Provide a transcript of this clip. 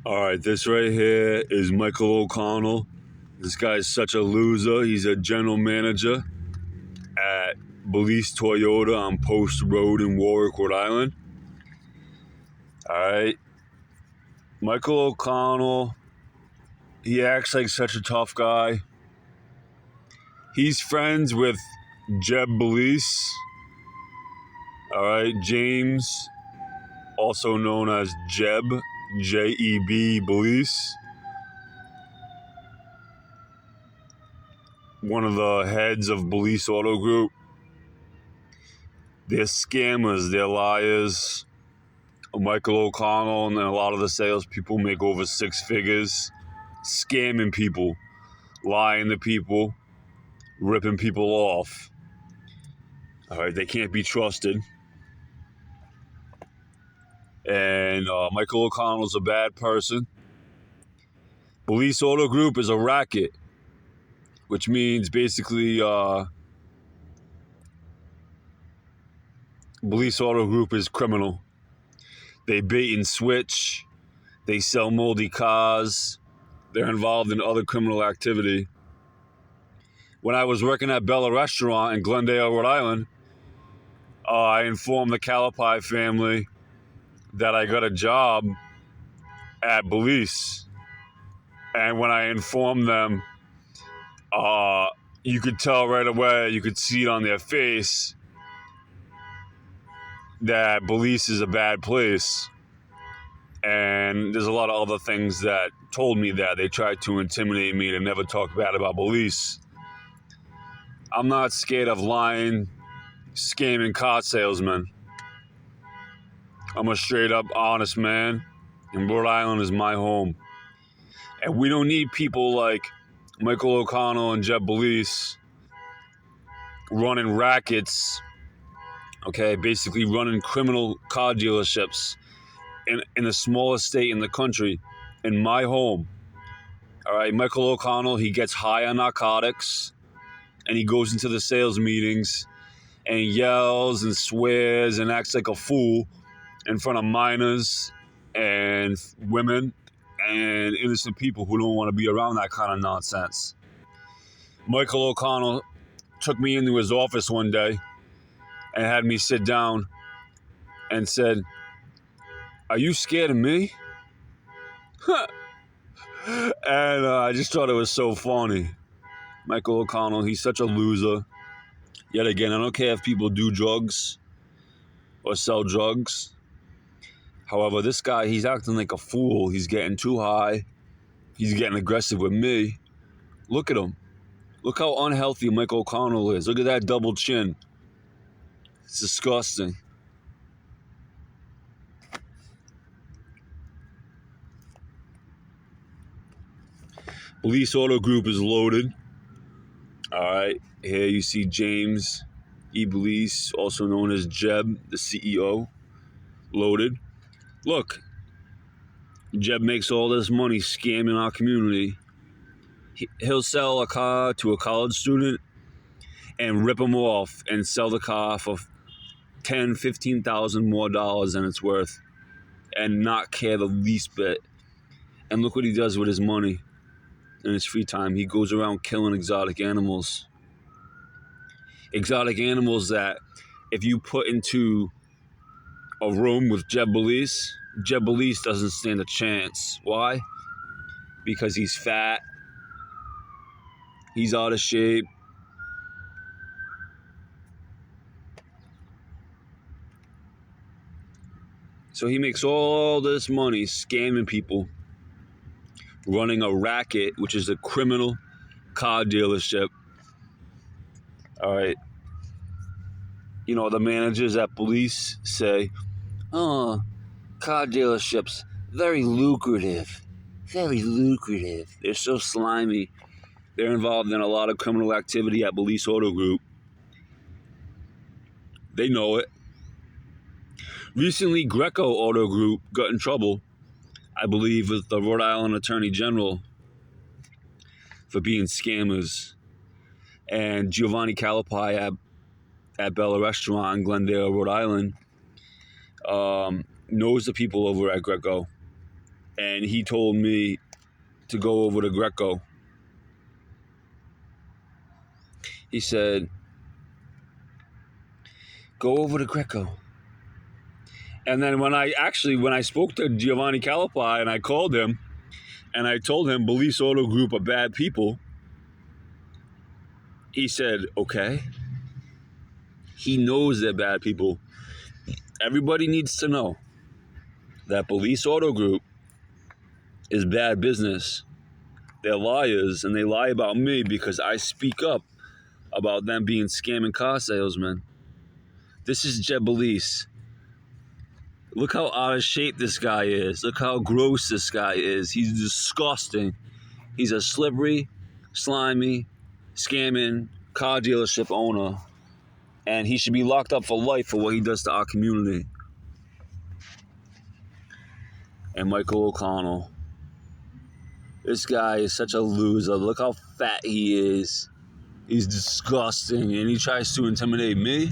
All right, this right here is Michael O'Connell. This guy's such a loser. He's a general manager at Balise Toyota on Post Road in Warwick, Rhode Island. All right. Michael O'Connell, he acts like such a tough guy. He's friends with Jeb Balise. All right, James, also known as Jeb, J-E-B Balise. One of the heads of Balise Auto Group. They're scammers, they're liars. Michael O'Connell and a lot of the salespeople make over six figures, scamming people, lying to people, ripping people off. All right, they can't be trusted. And Michael O'Connell's a bad person. Balise Auto Group is a racket, which means basically Balise Auto Group is criminal. They bait and switch. They sell moldy cars. They're involved in other criminal activity. When I was working at Bella Restaurant in Glendale, Rhode Island, I informed the Calapai family that I got a job at Balise. And when I informed them, you could tell right away, you could see it on their face, that Balise is a bad place. And there's a lot of other things that told me that. They tried to intimidate me to never talk bad about Balise. I'm not scared of lying, scamming car salesmen. I'm a straight up honest man, and Rhode Island is my home. And we don't need people like Michael O'Connell and Jeb Balise running rackets, okay, basically running criminal car dealerships in the smallest state in the country, in my home. All right, Michael O'Connell, he gets high on narcotics, and he goes into the sales meetings and yells and swears and acts like a fool in front of minors and women and innocent people who don't want to be around that kind of nonsense. Michael O'Connell took me into his office one day and had me sit down and said, "Are you scared of me?" And I just thought it was so funny. Michael O'Connell, he's such a loser. Yet again, I don't care if people do drugs or sell drugs. However, this guy, he's acting like a fool. He's getting too high. He's getting aggressive with me. Look at him. Look how unhealthy Michael O'Connell is. Look at that double chin. It's disgusting. Balise Auto Group is loaded. All right, here you see James E. Balise, also known as Jeb, the CEO, loaded. Look, Jeb makes all this money scamming our community. He'll sell a car to a college student and rip him off and sell the car for $10,000, $15,000 more than it's worth and not care the least bit. And look what he does with his money in his free time. He goes around killing exotic animals. Exotic animals that if you put into a room with Jeb Balise doesn't stand a chance. Why? Because he's fat. He's out of shape. So he makes all this money scamming people, running a racket, which is a criminal car dealership. All right. You know, the managers at Balise say, "Oh, car dealerships, very lucrative. Very lucrative." They're so slimy. They're involved in a lot of criminal activity at Balise Auto Group. They know it. Recently, Greco Auto Group got in trouble, I believe, with the Rhode Island Attorney General for being scammers. And Giovanni Calapai at Bella Restaurant in Glendale, Rhode Island, knows the people over at Greco. and he told me to go over to Greco. He said, go over to Greco. And then when I spoke to Giovanni Calapai and I called him and I told him Balise Auto Group are bad people, he said, okay. He knows they're bad people. Everybody needs to know that Balise Auto Group is bad business. They're liars, and they lie about me because I speak up about them being scamming car salesmen. This is Jeb Balise. Look how out of shape this guy is. Look how gross this guy is. He's disgusting. He's a slippery, slimy, scamming car dealership owner. And he should be locked up for life for what he does to our community. And Michael O'Connell. This guy is such a loser. Look how fat he is. He's disgusting. And he tries to intimidate me.